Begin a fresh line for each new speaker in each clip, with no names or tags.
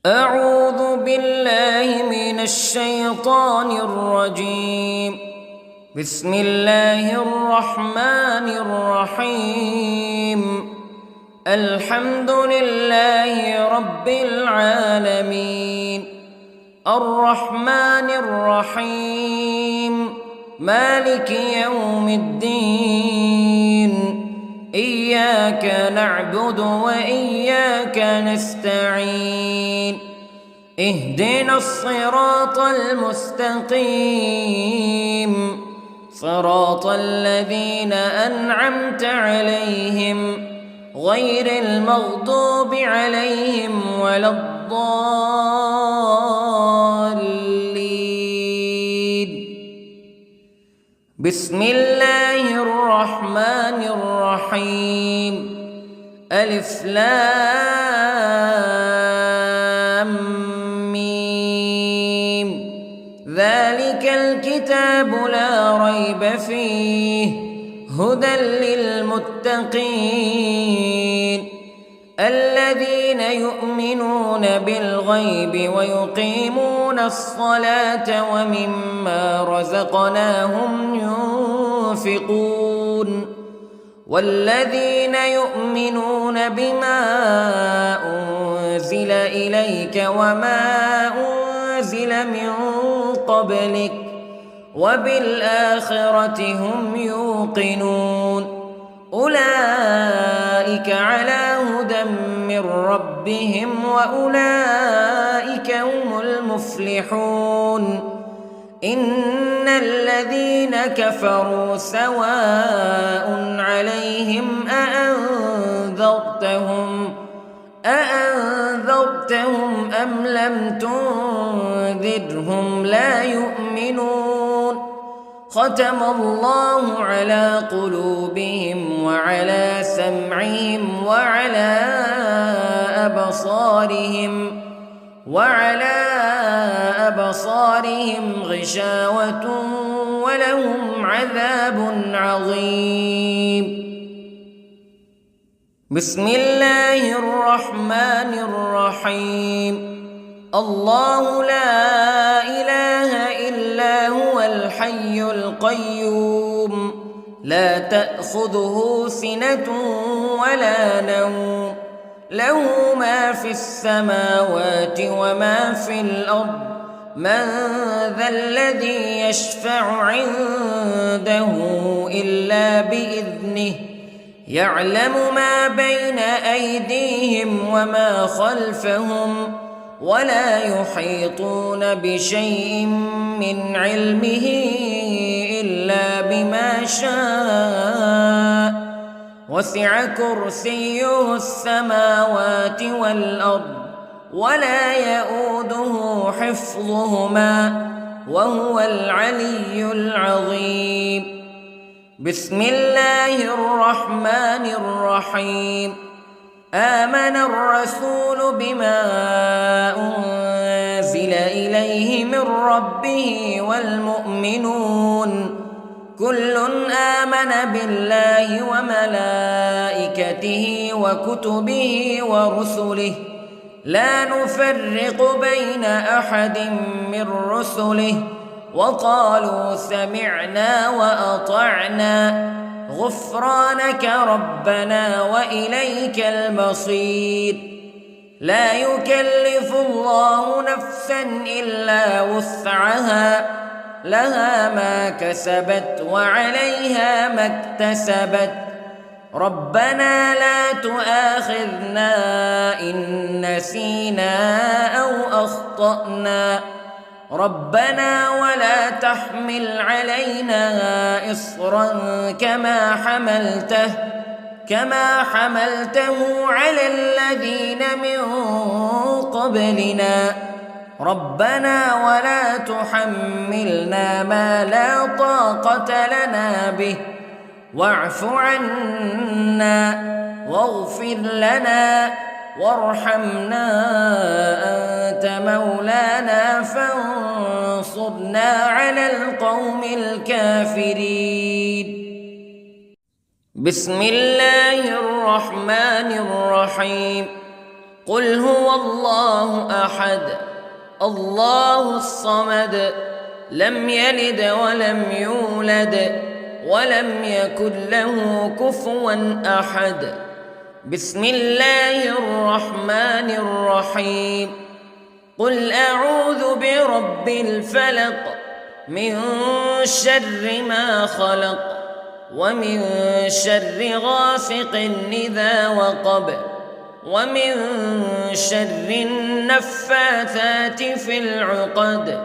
أعوذ بالله من الشيطان الرجيم. بسم الله الرحمن الرحيم. الحمد لله رب العالمين، الرحمن الرحيم، مالك يوم الدين. إياك نعبد وإياك نستعين. اهدنا الصراط المستقيم، صراط الذين أنعمت عليهم غير المغضوب عليهم ولا الضالين. بسم الله الرحمن الرحيم. ألف لام ميم. ذلك الكتاب لا ريب فيه هدى للمتقين الذين يؤمنون بالغيب ويقيمون الصلاة ومما رزقناهم ينفقون والذين يؤمنون بما أنزل إليك وما أنزل من قبلك وبالآخرة هم يوقنون. أولئك على هدى من ربهم وأولئك هم المفلحون. إن الذين كفروا سواء عليهم أأنذرتهم أم لم تنذرهم لا يؤمنون. ختم الله على قلوبهم وعلى سمعهم وعلى أبصارهم غشاوة ولهم عذاب عظيم. بسم الله الرحمن الرحيم. الله لا إله إلا هو الحي القيوم لا تأخذه سنة ولا نوم له ما في السماوات وما في الأرض. من ذا الذي يشفع عنده إلا بإذنه يعلم ما بين أيديهم وما خلفهم ولا يحيطون بشيء من علمه إلا بما شاء. وسع كرسيه السماوات والأرض ولا يؤوده حفظهما وهو العلي العظيم. بسم الله الرحمن الرحيم. آمن الرسول بما أنزل إليه من ربه والمؤمنون كل آمن بالله وملائكته وكتبه ورسله لا نفرق بين أحد من رسله وقالوا سمعنا وأطعنا غفرانك ربنا وإليك المصير. لا يكلف الله نفسا إلا وسعها لها ما كسبت وعليها ما اكتسبت. ربنا لا تؤاخذنا إن نسينا أو أخطأنا ربنا ولا تحمل علينا إصرا كما حملته على الذين من قبلنا ربنا ولا تحملنا ما لا طاقة لنا به واعف عنا واغفر لنا وارحمنا أنت مولانا فانصرنا على القوم الكافرين. بسم الله الرحمن الرحيم. قل هو الله أحد الله الصمد لم يلد ولم يولد ولم يكن له كفوا أحد. بسم الله الرحمن الرحيم. قل أعوذ برب الفلق من شر ما خلق ومن شر غاسق إذا وقب ومن شر النفاثات في العقد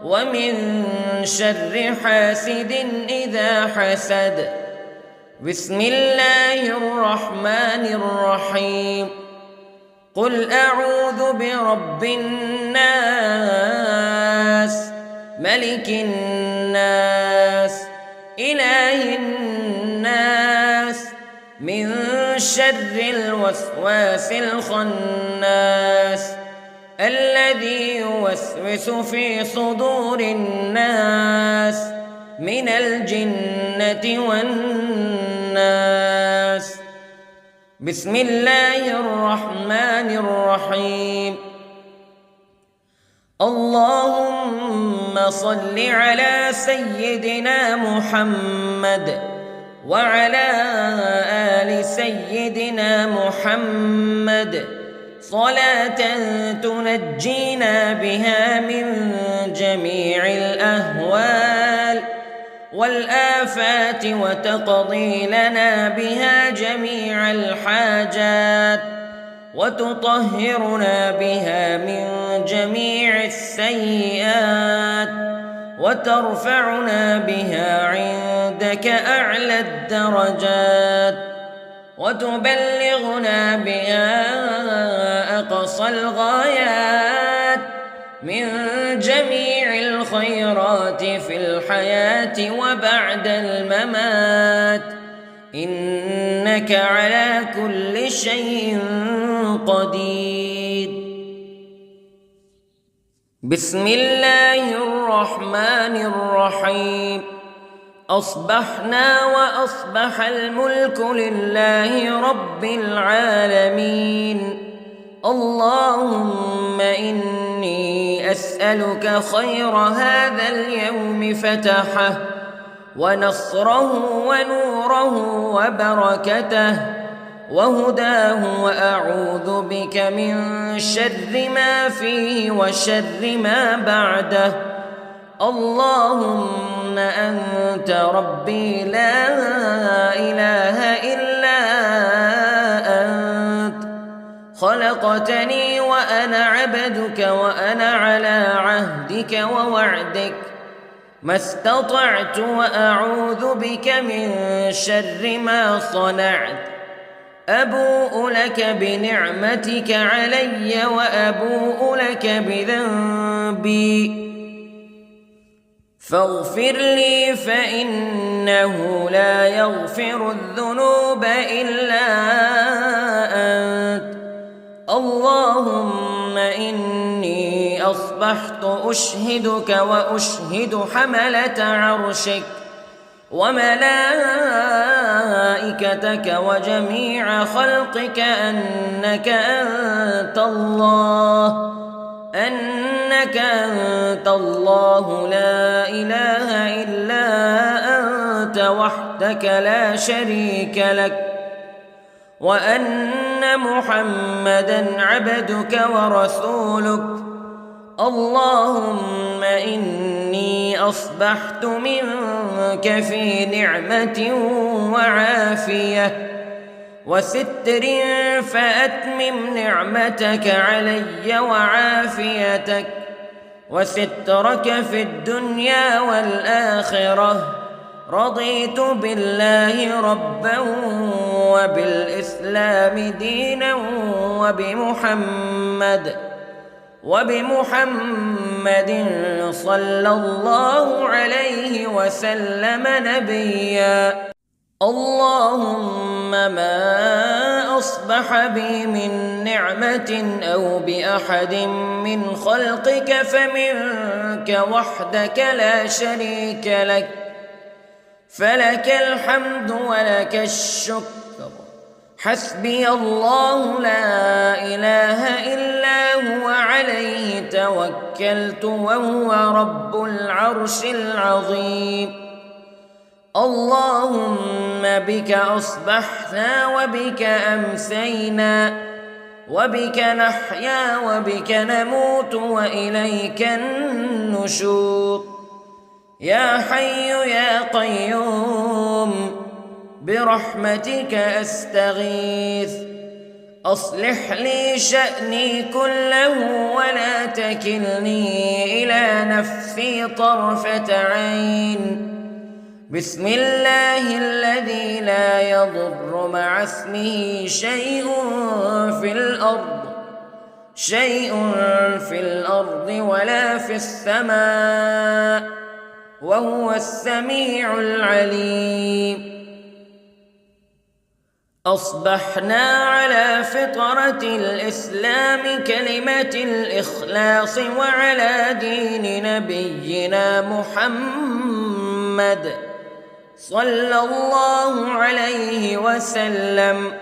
ومن شر حاسد إذا حسد. بسم الله الرحمن الرحيم. قل أعوذ برب الناس ملك الناس إله الناس من شر الوسواس الخناس الذي يوسوس في صدور الناس من الجنة والناس. بسم الله الرحمن الرحيم. اللهم صل على سيدنا محمد وعلى آل سيدنا محمد صلاة تنجينا بها من جميع الأهوال والآفات وتقضي لنا بها جميع الحاجات وتطهرنا بها من جميع السيئات وترفعنا بها عندك أعلى الدرجات وتبلغنا بها أقصى الغايات من جميع الخيرات في الحياة وبعد الممات إنك على كل شيء قدير. بسم الله الرحمن الرحيم. أصبحنا وأصبح الملك لله رب العالمين. اللهم إني أسألك خير هذا اليوم فتحه ونصره ونوره وبركته وهداه وأعوذ بك من شر ما فيه وشر ما بعده. اللهم أنت ربي لا إله إلا أنت خلقتني وأنا عبدك وأنا على عهدك ووعدك ما استطعت وأعوذ بك من شر ما صنعت. أبوء لك بنعمتك علي وأبوء لك بذنبي فاغفر لي فإنه لا يغفر الذنوب إلا أنت. اللهم إني أصبحت أشهدك وأشهد حملة عرشك وملائكتك وجميع خلقك أنك أنت الله لا إله إلا أنت وحدك لا شريك لك وأن محمدًا عبدك ورسولك. اللهم إني أصبحت منك في نعمة وعافية وستر فأتمم نعمتك علي وعافيتك وسترك في الدنيا والآخرة. رضيت بالله ربا وبالإسلام دينا وبمحمد صلى الله عليه وسلم نبيا. اللهم ما أصبح بي من نعمة أو بأحد من خلقك فمنك وحدك لا شريك لك فلك الحمد ولك الشكر حسبي الله لا إله إلا هو عليه توكلت وهو رب العرش العظيم. اللهم بك أصبحنا وبك أمسينا وبك نحيا وبك نموت وإليك النشور. يا حي يا قيوم برحمتك أستغيث، أصلح لي شأني كله ولا تكلني إلى نفسي طرفة عين. بسم الله الذي لا يضر مع اسمه شيء في الأرض ولا في السماء وهو السميع العليم. أصبحنا على فطرة الإسلام كلمة الإخلاص وعلى دين نبينا محمد صلى الله عليه وسلم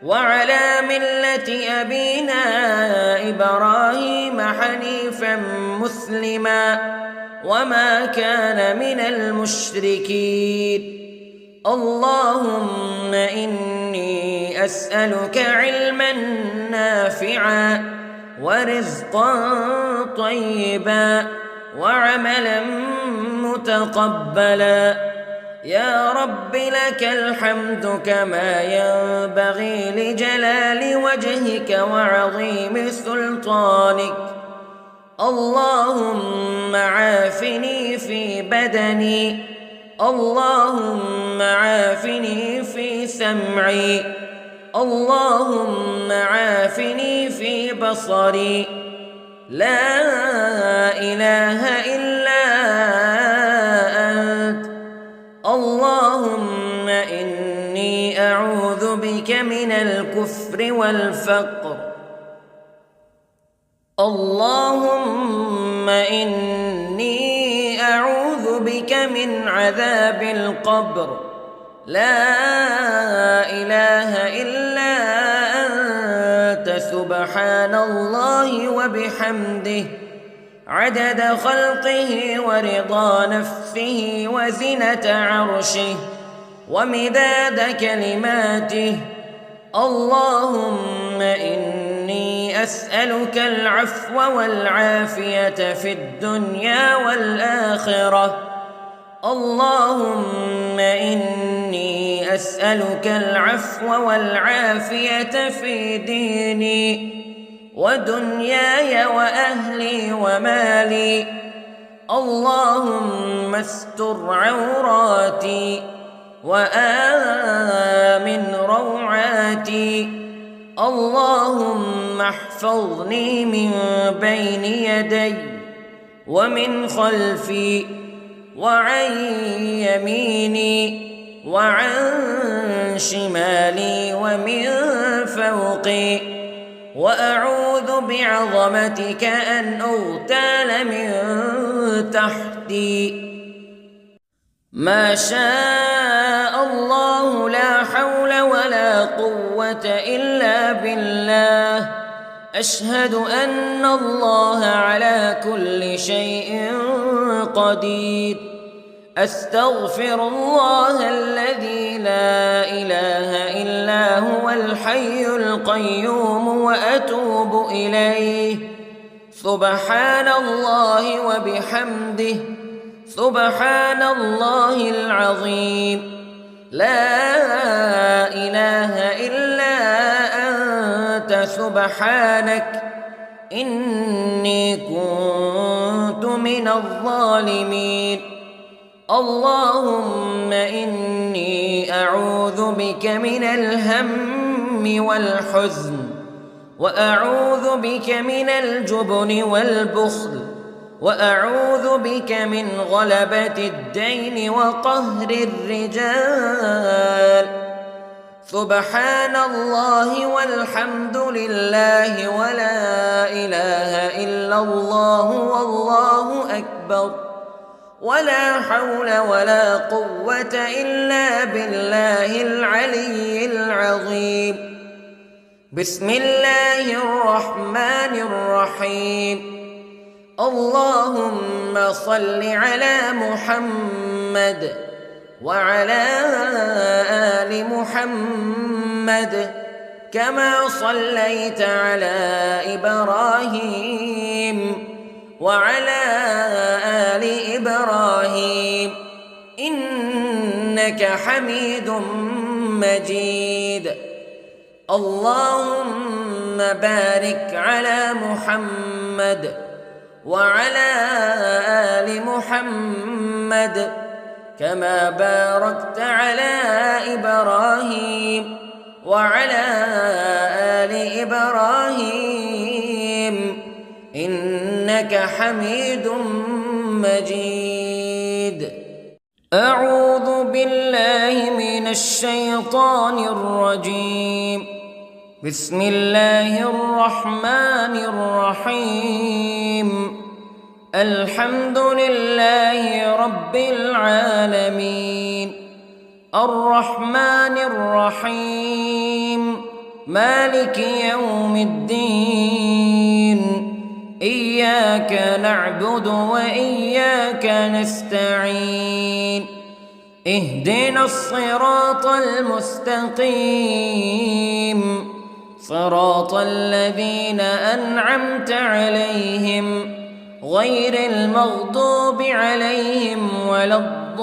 وعلى ملة أبينا إبراهيم حنيفا مسلما وما كان من المشركين. اللهم إني أسألك علما نافعا ورزقا طيبا وعملا متقبلا. يا رب لك الحمد كما ينبغي لجلال وجهك وعظيم سلطانك. اللهم عافني في بدني، اللهم عافني في سمعي، اللهم عافني في بصري. لا إله إلا أنت. اللهم إني أعوذ بك من الكفر والفقر. اللهم إني أعوذ بك من عذاب القبر. لا إله إلا أنت سبحان الله وبحمده عدد خلقه ورضا نفسه وزنة عرشه ومداد كلماته. اللهم إني أسألك العفو والعافية في الدنيا والآخرة. اللهم إني أسألك العفو والعافية في ديني ودنياي وأهلي ومالي. اللهم استر عوراتي وآمن روعاتي. اللهم احفظني من بين يدي ومن خلفي وعن يميني وعن شمالي ومن فوقي، وأعوذ بعظمتك أن أغتال من تحتي. ما شاء الله لا حول ولا قوة إلا بالله. أشهد أن الله على كل شيء قدير. أستغفر الله الذي لا إله إلا هو الحي القيوم وأتوب إليه. سبحان الله وبحمده سبحان الله العظيم. لا إله إلا أنت سبحانك إني كنت من الظالمين. اللهم إني أعوذ بك من الهم والحزن، وأعوذ بك من الجبن والبخل، وأعوذ بك من غلبة الدين وقهر الرجال. سبحان الله والحمد لله ولا إله إلا الله والله أكبر. ولا حول ولا قوة إلا بالله العلي العظيم. بسم الله الرحمن الرحيم. اللهم صل على محمد وعلى آل محمد كما صليت على إبراهيم وعلى آل إبراهيم إنك حميد مجيد. اللهم بارك على محمد وعلى آل محمد كما باركت على إبراهيم وعلى آل إبراهيم إنك حميد مجيد. أعوذ بالله من الشيطان الرجيم. بسم الله الرحمن الرحيم. الحمد لله رب العالمين الرحمن الرحيم مالك يوم الدين إياك نعبد وإياك نستعين اهدنا الصراط المستقيم صراط الذين أنعمت عليهم غير المغضوب عليهم ولا الضالين.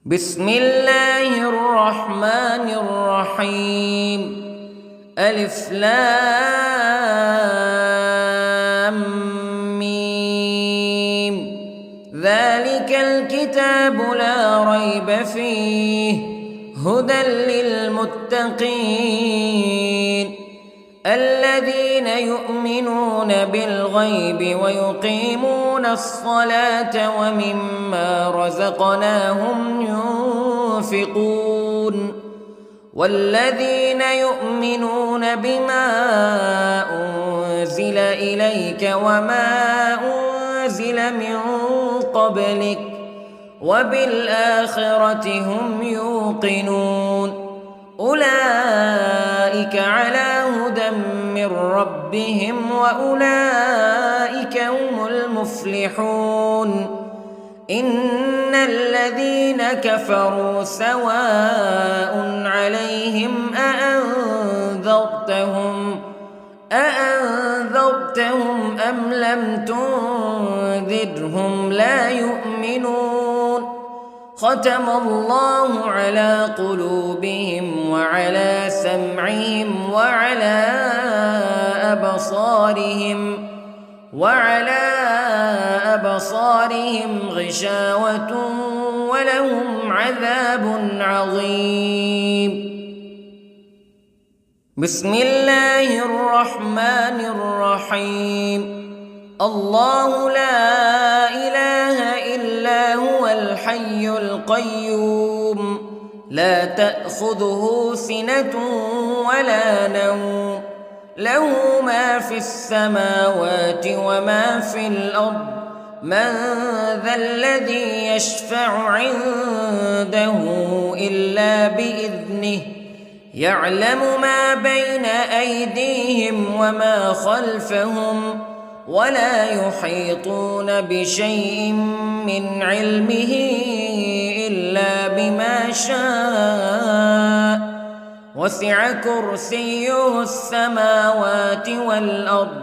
بسم الله الرحمن الرحيم. ألف لام ميم ذلك الكتاب لا ريب فيه هدى للمتقين الذين يؤمنون بالغيب ويقيمون الصلاة ومما رزقناهم ينفقون والذين يؤمنون بما أنزل إليك وما أنزل من قبلك وبالآخرة هم يوقنون أولئك على هدى من ربهم وأولئك هم المفلحون. إن الذين كفروا سواء عليهم أأنذرتهم أم لم تنذرهم لا يؤمنون. ختم الله على قلوبهم وعلى سمعهم وعلى أبصارهم غشاوة ولهم عذاب عظيم. بسم الله الرحمن الرحيم. الله لا إله إلا هو الحي القيوم لا تأخذه سنة ولا نوم له ما في السماوات وما في الأرض من ذا الذي يشفع عنده إلا بإذنه يعلم ما بين أيديهم وما خلفهم ولا يحيطون بشيء من علمه إلا بما شاء وسع كرسيه السماوات والأرض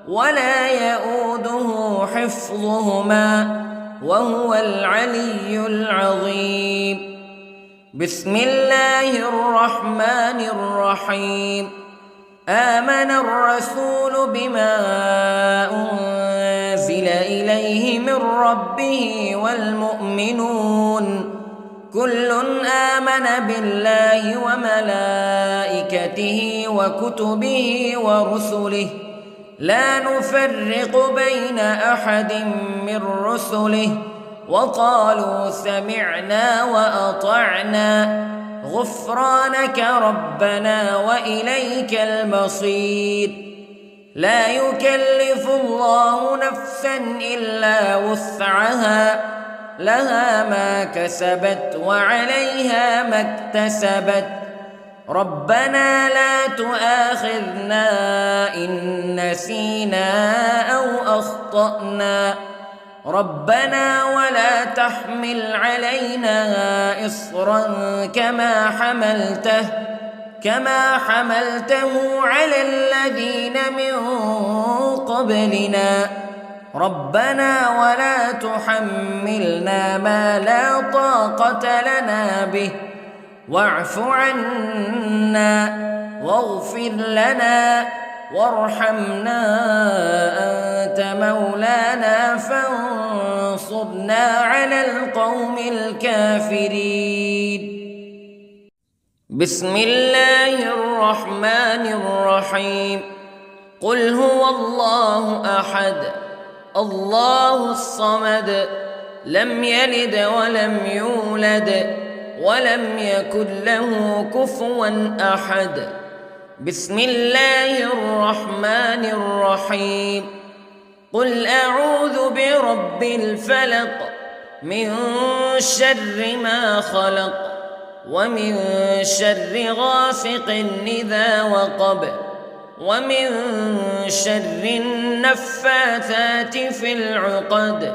ولا يؤوده حفظهما وهو العلي العظيم. بسم الله الرحمن الرحيم. آمن الرسول بما أنزل إليه من ربه والمؤمنون كل آمن بالله وملائكته وكتبه ورسله لا نفرق بين أحد من رسله وقالوا سمعنا وأطعنا غفرانك ربنا وإليك المصير. لا يكلف الله نفسا إلا وسعها لها ما كسبت وعليها ما اكتسبت ربنا لا تؤاخذنا إن نسينا أو أخطأنا ربنا ولا تحمل علينا إصرا كما حملته على الذين من قبلنا ربنا ولا تحملنا ما لا طاقة لنا به واعف عنا واغفر لنا وارحمنا أنت مولانا فانصرنا على القوم الكافرين. بسم الله الرحمن الرحيم. قل هو الله أحد الله الصمد لم يلد ولم يولد ولم يكن له كفوا أحد. بسم الله الرحمن الرحيم. قل أعوذ برب الفلق من شر ما خلق ومن شر غاسق إذا وقب ومن شر النفاثات في العقد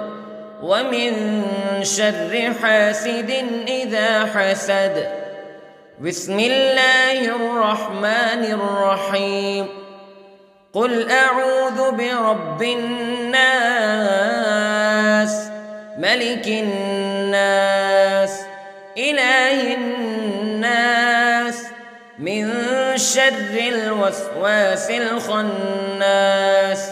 ومن شر حاسد إذا حسد. بسم الله الرحمن الرحيم. قل أعوذ برب الناس ملك الناس إله الناس من شر الوسواس الخناس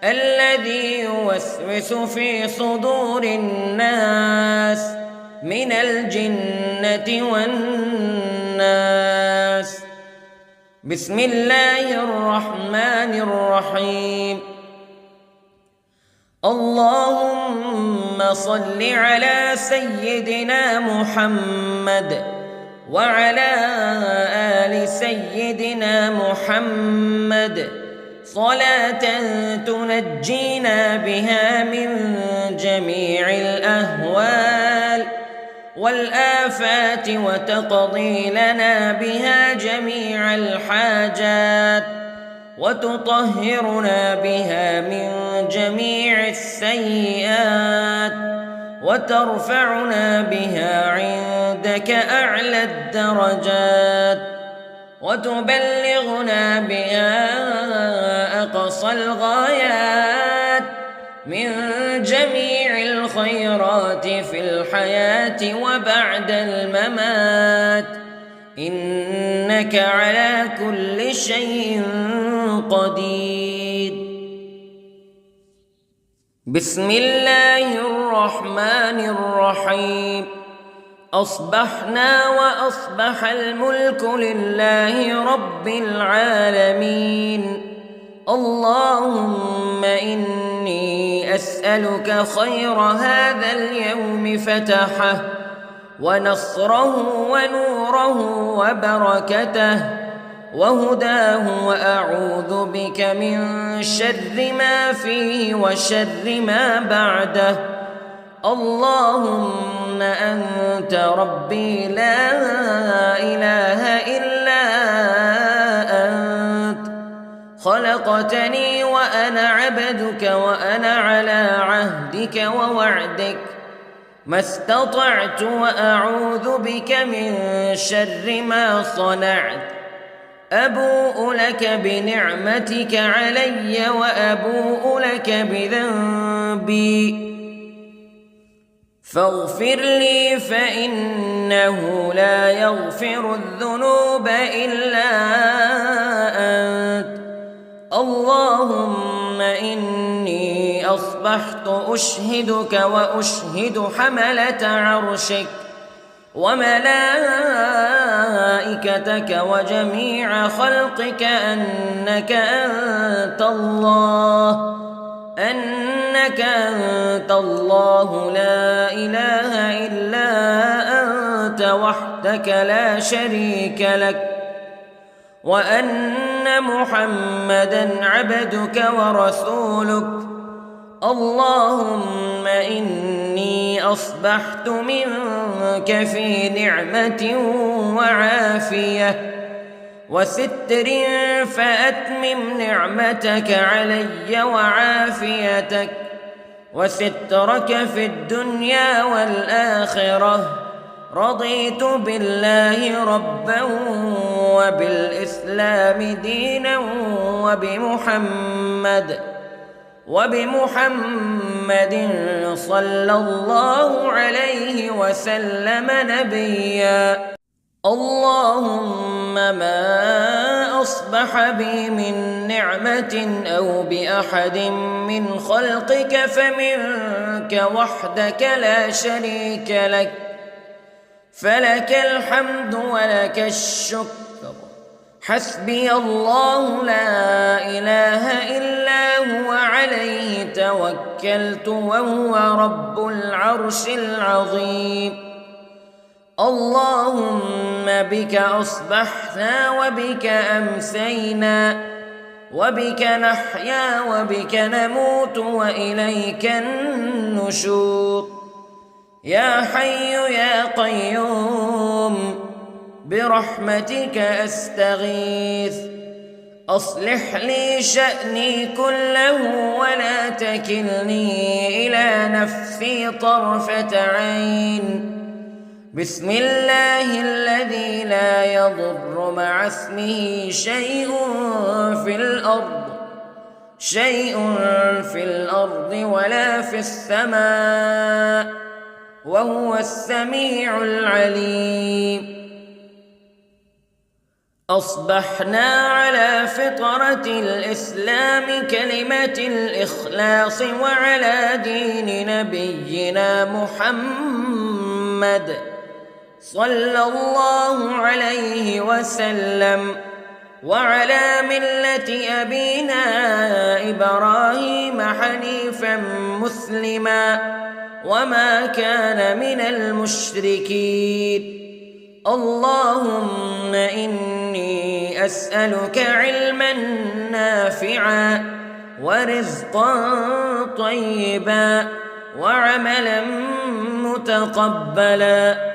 الذي يوسوس في صدور الناس من الجنة والناس. بسم الله الرحمن الرحيم. اللهم صل على سيدنا محمد وعلى آل سيدنا محمد صلاة تنجينا بها من جميع الأهوال والآفات وتقضي لنا بها جميع الحاجات وتطهرنا بها من جميع السيئات وترفعنا بها عندك أعلى الدرجات وتبلغنا بها أقصى الغايات من جميع الخيرات في الحياة وبعد الممات إنك على كل شيء قدير. بسم الله الرحمن الرحيم. أصبحنا وأصبح الملك لله رب العالمين. اللهم إني أسألك خير هذا اليوم فتحه ونصره ونوره وبركته وهداه وأعوذ بك من شر ما فيه وشر ما بعده. اللهم أنت ربي لا إله إلا أنت خلقتني وأنا عبدك وأنا على عهدك ووعدك ما استطعت وأعوذ بك من شر ما صنعت. أبوء لك بنعمتك علي وأبوء لك بذنبي فاغفر لي فإنه لا يغفر الذنوب إلا أنت. اللهم إني أصبحت أشهدك وأشهد حملة عرشك وملائكتك وجميع خلقك أنك أنت الله لا إله إلا أنت وحدك لا شريك لك وأن أن محمدًا عبدك ورسولك. اللهم إني أصبحت منك في نعمة وعافية وستر، فأتمم نعمتك علي وعافيتك وسترك في الدنيا والآخرة. رضيت بالله ربا وبالإسلام دينا وبمحمد صلى الله عليه وسلم نبيا. اللهم ما أصبح بي من نعمة أو بأحد من خلقك فمنك وحدك لا شريك لك، فلك الحمد ولك الشكر. حسبي الله لا إله إلا هو عليه توكلت وهو رب العرش العظيم. اللهم بك أصبحنا وبك أمسينا وبك نحيا وبك نموت وإليك النشور. يا حي يا قيوم برحمتك أستغيث، أصلح لي شأني كله ولا تكلني إلى نفسي طرفة عين. بسم الله الذي لا يضر مع اسمه شيء في الأرض ولا في السماء، وهو السميع العليم. أصبحنا على فطرة الإسلام كلمة الإخلاص وعلى دين نبينا محمد صلى الله عليه وسلم، وعلى ملة أبينا إبراهيم حنيفا مسلما وما كان من المشركين. اللهم إني أسألك علما نافعا ورزقا طيبا وعملا متقبلا.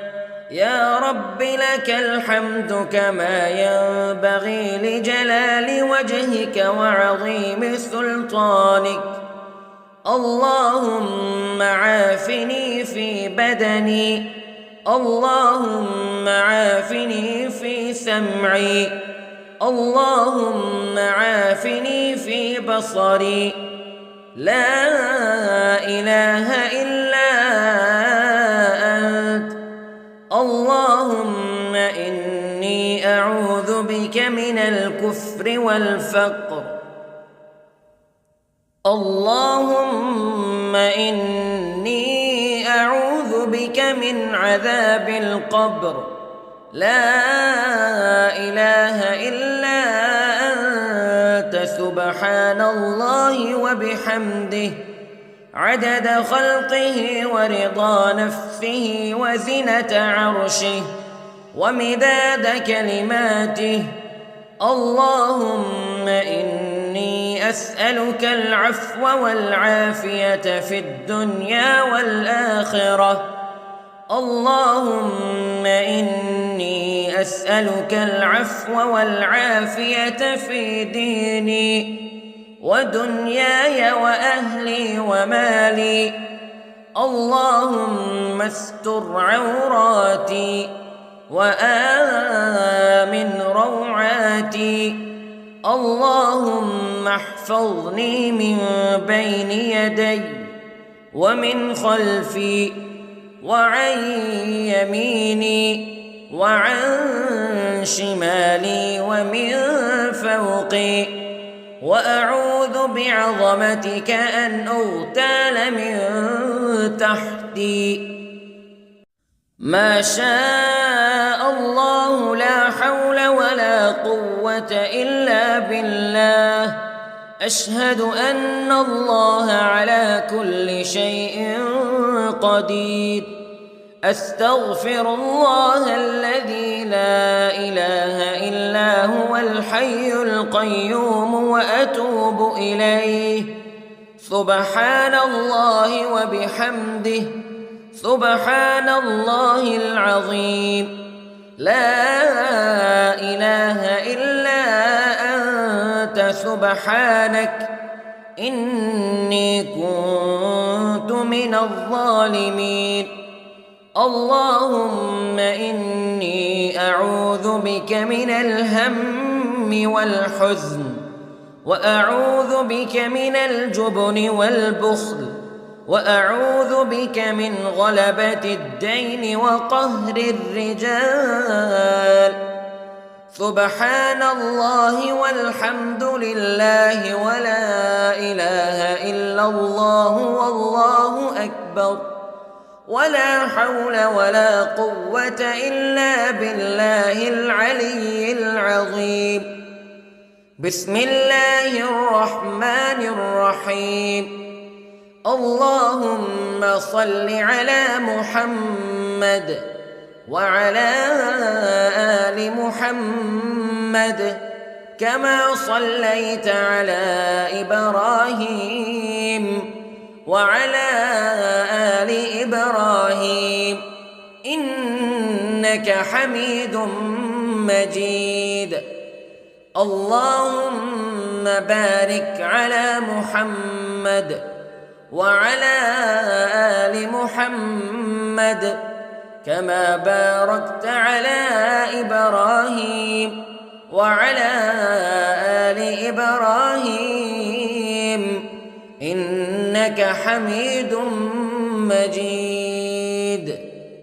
يا رب لك الحمد كما ينبغي لجلال وجهك وعظيم سلطانك. اللهم عافني في بدني، اللهم عافني في سمعي، اللهم عافني في بصري. لا إله إلا أنت. اللهم إني أعوذ بك من الكفر والفقر. اللهم إني أعوذ بك من عذاب القبر. لا إله إلا أنت سبحان الله وبحمده عدد خلقه ورضا نفسه وزنة عرشه ومداد كلماته. اللهم إني أسألك العفو والعافية في الدنيا والآخرة. اللهم إني أسألك العفو والعافية في ديني ودنياي وأهلي ومالي. اللهم استر عوراتي وآمن روعاتي. اللهم احفظني من بين يدي ومن خلفي وعن يميني وعن شمالي ومن فوقي، وأعوذ بعظمتك أن أغتال من تحتي. ما شاء الله لا حول ولا قوة إلا بالله. أشهد أن الله على كل شيء قدير. أستغفر الله الذي لا إله إلا هو الحي القيوم وأتوب إليه. سبحان الله وبحمده، سبحان الله العظيم. لا إله إلا أنت سبحانك إني كنت من الظالمين. اللهم إني أعوذ بك من الهم والحزن، وأعوذ بك من الجبن والبخل، وأعوذ بك من غلبة الدين وقهر الرجال. سبحان الله والحمد لله ولا إله إلا الله والله أكبر، ولا حول ولا قوة إلا بالله العلي العظيم. بسم الله الرحمن الرحيم. اللهم صل على محمد وعلى آل محمد كما صليت على إبراهيم وعلى آل إبراهيم إنك حميد مجيد. اللهم بارك على محمد وعلى آل محمد كما باركت على إبراهيم وعلى آل إبراهيم إنك حميد مجيد.